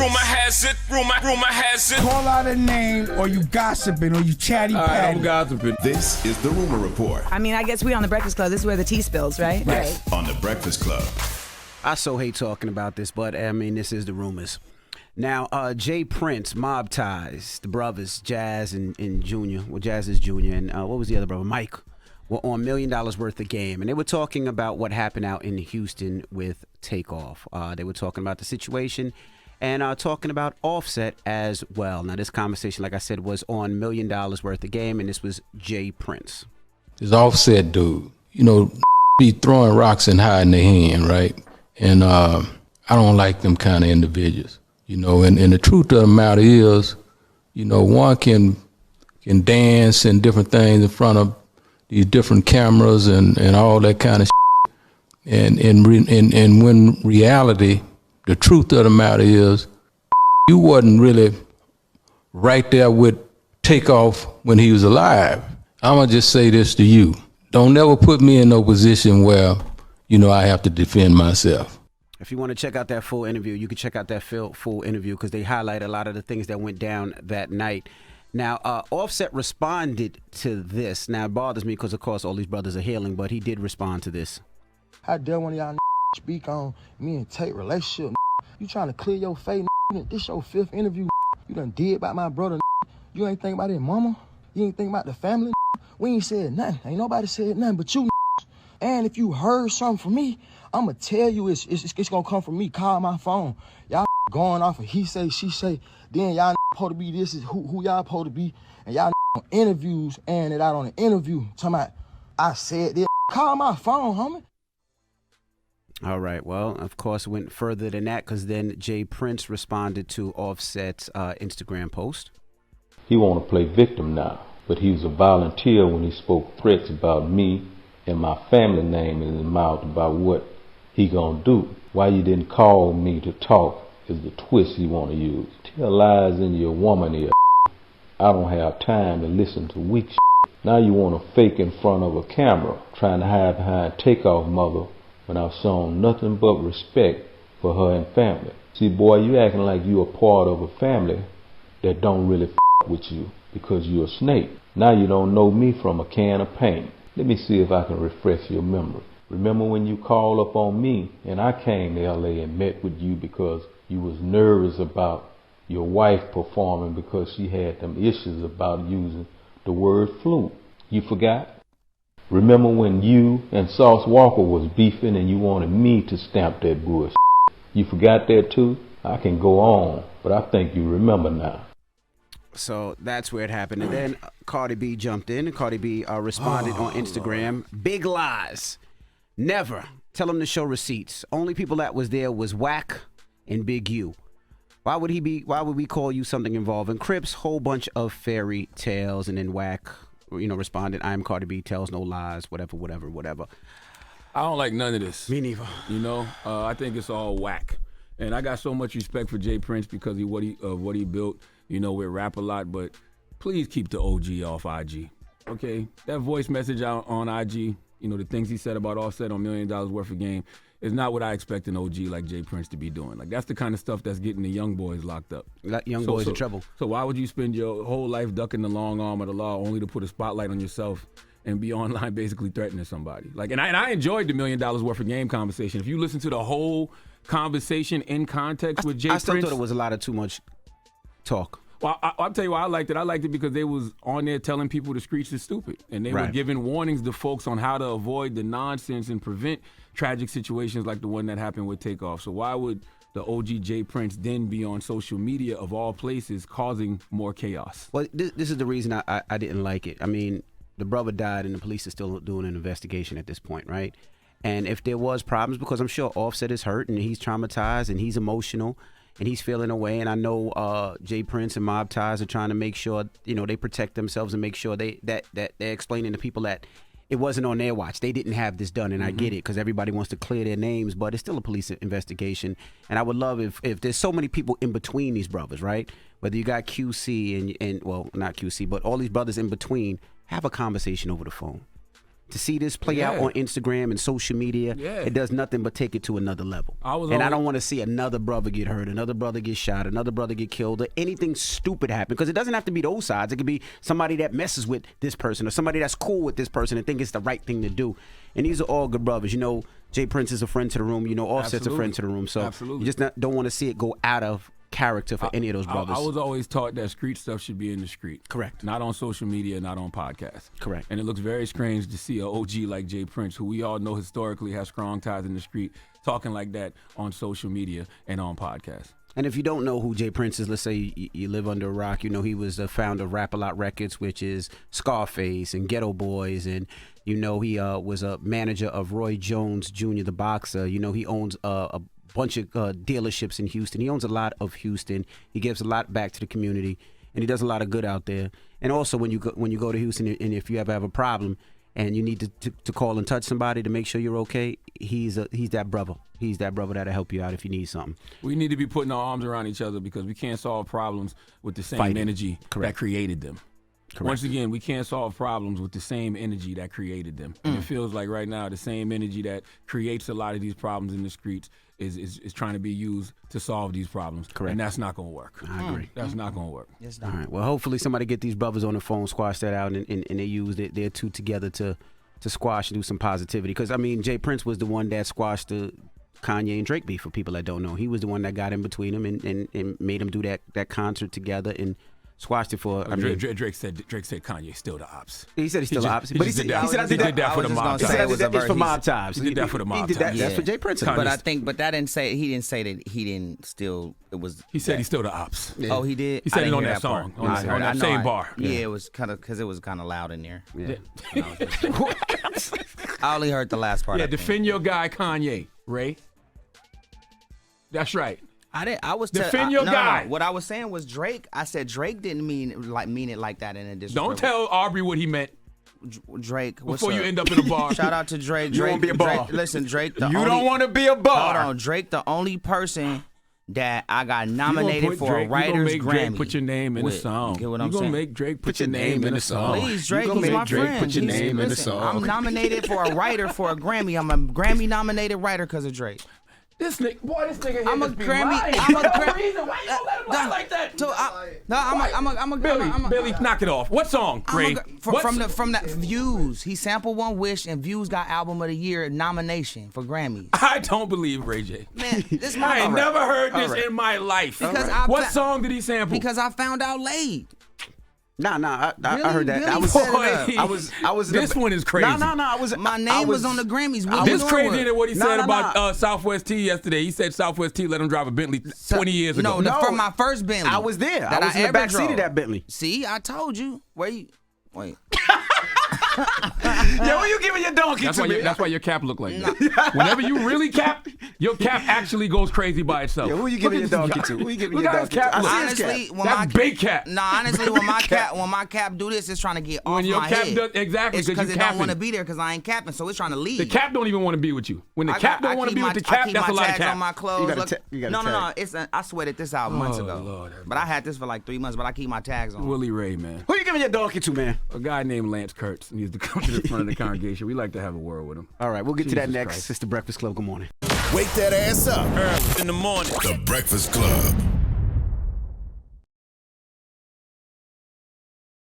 Rumor has it. Call out a name, or you gossiping, or you chatty patty. I'm gossiping. This is the Rumor Report. I mean, I guess we on the Breakfast Club. This is where the tea spills, right? Right. On the Breakfast Club. I so hate talking about this, but I mean, this is the rumors. Now, Jay Prince, Mob Ties, the brothers, Jazz and Junior. Well, Jazz is Junior, and what was the other brother? Mike. Were on $1 million worth of game, and they were talking about what happened out in Houston with Takeoff. They were talking about the situation and talking about Offset as well. Now, this conversation, like I said, was on $1 million worth of game, and this was Jay Prince. This Offset dude, you know, be throwing rocks and hiding their hand, right? And I don't like them kind of individuals, you know. And the truth of the matter is, you know, one can dance and different things in front of these different cameras and all that kind of shit. And when reality, the truth of the matter is, you wasn't really right there with Takeoff when he was alive. I'm gonna just say this to you. Don't never put me in no position where, you know, I have to defend myself. If you want to check out that full interview, you can check out that full interview because they highlight a lot of the things that went down that night. Now, Offset responded to this. Now, it bothers me because, of course, all these brothers are healing, but he did respond to this. How dare one of y'all speak on me and Tate relationship? You trying to clear your face? This your 5th interview. You done did about my brother. You ain't think about his mama. You ain't think about the family. We ain't said nothing. Ain't nobody said nothing but you. And if you heard something from me, I'ma tell you it's gonna come from me. Call my phone. Y'all going off of he say, she say. Then y'all supposed to be, this is who y'all supposed to be. And y'all on interviews and it out on an interview. Talking about, I said this. Call my phone, homie. All right. Well, of course, it went further than that because then Jay Prince responded to Offset's Instagram post. He want to play victim now, but he was a volunteer when he spoke threats about me and my family name in his mouth about what he gonna do. Why you didn't call me to talk is the twist he want to use. Tell lies in your woman ear. I don't have time to listen to weak shit. Now you want to fake in front of a camera, trying to hide behind Takeoff mother when I've shown nothing but respect for her and family. See, boy, you acting like you a part of a family that don't really with you because you a snake. Now you don't know me from a can of paint. Let me see if I can refresh your memory. Remember when you called up on me and I came to LA and met with you because you was nervous about your wife performing because she had them issues about using the word flu. You forgot? Remember when you and Sauce Walker was beefing and you wanted me to stamp that bullshit? You forgot that too? I can go on, but I think you remember now. So that's where it happened. And then Cardi B jumped in and Cardi B responded on Instagram. Lord. Big lies. Never. Tell him to show receipts. Only people that was there was Wack and Big U. Why would we call you something involving Crips? Whole bunch of fairy tales. And then Wack, responded, I am Cardi B, tells no lies, whatever. I don't like none of this. Me neither. I think it's all whack. And I got so much respect for Jay Prince because of what he built. We rap a lot, but please keep the OG off IG. Okay? That voice message out on IG, the things he said about Offset on $1 million worth of game is not what I expect an OG like Jay Prince to be doing. Like, that's the kind of stuff that's getting the young boys locked up. Young boys in trouble. So why would you spend your whole life ducking the long arm of the law only to put a spotlight on yourself and be online basically threatening somebody? Like, and I enjoyed the $1 million worth of game conversation. If you listen to the whole conversation in context with Jay Prince. I still thought it was a lot of too much talk. Well, I'll tell you why I liked it. I liked it because they was on there telling people the streets is stupid. And they were giving warnings to folks on how to avoid the nonsense and prevent tragic situations like the one that happened with Takeoff. So why would the OG Jay Prince then be on social media, of all places, causing more chaos? Well, this is the reason I didn't like it. I mean, the brother died and the police are still doing an investigation at this point, right? And if there was problems, because I'm sure Offset is hurt and he's traumatized and he's emotional, and he's feeling away, and I know Jay Prince and Mob Ties are trying to make sure they protect themselves and make sure that they're explaining to people that it wasn't on their watch. They didn't have this done, and I get it because everybody wants to clear their names, but it's still a police investigation. And I would love if there's so many people in between these brothers, right? Whether you got QC and well, not QC, but all these brothers in between, have a conversation over the phone. to see this play out on Instagram and social media, it does nothing but take it to another level. I don't want to see another brother get hurt, another brother get shot, another brother get killed, or anything stupid happen. Because it doesn't have to be those sides. It could be somebody that messes with this person or somebody that's cool with this person and think it's the right thing to do. And these are all good brothers. You know, Jay Prince is a friend to the room. You know, Offset's a friend to the room. So you just don't want to see it go out of character for any of those brothers. I was always taught that street stuff should be in the street. Correct. Not on social media, not on podcasts. Correct. And it looks very strange to see an OG like Jay Prince, who we all know historically has strong ties in the street, talking like that on social media and on podcasts. And if you don't know who Jay Prince is, let's say you live under a rock, you know he was the founder of Rap-A-Lot Records, which is Scarface and Ghetto Boys, and you know he was a manager of Roy Jones Jr., the boxer. You know he owns a bunch of dealerships in Houston. He owns a lot of Houston. He gives a lot back to the community, and he does a lot of good out there. And also when you go to Houston, and if you ever have a problem and you need to call and touch somebody to make sure you're okay, he's that brother. He's that brother that'll help you out if you need something. We need to be putting our arms around each other because we can't solve problems with the same energy that created them. Correct. Once again, we can't solve problems with the same energy that created them. And it feels like right now the same energy that creates a lot of these problems in the streets is trying to be used to solve these problems. Correct. And that's not going to work. I agree. That's not going to work. All right. Well, hopefully somebody get these brothers on the phone, squash that out, and they use their two together to squash and do some positivity. Because, I mean, Jay Prince was the one that squashed the Kanye and Drake beef, for people that don't know. He was the one that got in between them and made them do that concert together and squashed it for. Drake said Kanye's still the ops. He said he's still the ops. But he said I did that for the mob. He said I did that for mob times. He did that for the mob. That's for Jay Prince. But that didn't say he didn't say that he didn't still. It was. He said he's still the ops. Yeah. Oh, he did. He said it on that song, on that same bar. Yeah, it was kind of because it was kind of loud in there. Yeah. I only heard the last part. Yeah, defend your guy Kanye, Ray. That's right. I was defend your guy. No. What I was saying was Drake. I said Drake didn't mean it like that in a disrespectful. Don't tell Aubrey what he meant. Drake, what's before up? you end up in a bar. Shout out to Drake. You won't be a bar. Listen, Drake. Don't want to be a bar. Hold on, Drake, the only person that I got nominated for a writer's Grammy. Drake put your name in the song. Get what I'm saying? saying? Make Drake put your name in the song. Please, Drake, he's my friend. Put your name in the song. I'm nominated for a writer for a Grammy. I'm a Grammy nominated writer because of Drake. This nigga here I'm a Grammy. I'm a Grammy. Reason. Why you gonna let him lie like that? I'm a Billy, knock it off. What song, Ray? From that Views. He sampled One Wish, and Views got Album of the Year nomination for Grammys. I don't believe Ray J. Man, this I ain't never heard this in my life. Because what song did he sample? Because I found out late. Nah, I heard that. Billy I was. This one is crazy. No. My name was on the Grammys. This crazier than what he said about Southwest T yesterday. He said Southwest T let him drive a Bentley 20 years ago. No, for my first Bentley. I was there. I was in the back seat of that Bentley. See, I told you. Wait. Yo, who you giving your donkey to me? That's why your cap look like that. Whenever you really cap, your cap actually goes crazy by itself. Yo, who you giving your donkey to? Who you giving your donkey to? Honestly, that's big cap. No, honestly, when my cap do this, it's trying to get off my head. Exactly, it's because it don't want to be there because I ain't capping, so it's trying to leave. The cap don't even want to be with you. When the cap don't want to be with the cap, that's a lot of cap. On my clothes. No. I sweated this out months ago. Lord, but I had this for like 3 months, but I keep my tags on. Willie Ray, man. Who you giving your donkey to, man? A guy named Lance Kurtz needs to come to the front of the congregation. We like to have a word with him. All right, we'll get to that next. It's the Breakfast Club. Good morning. Wake that ass up. In the morning. The Breakfast Club.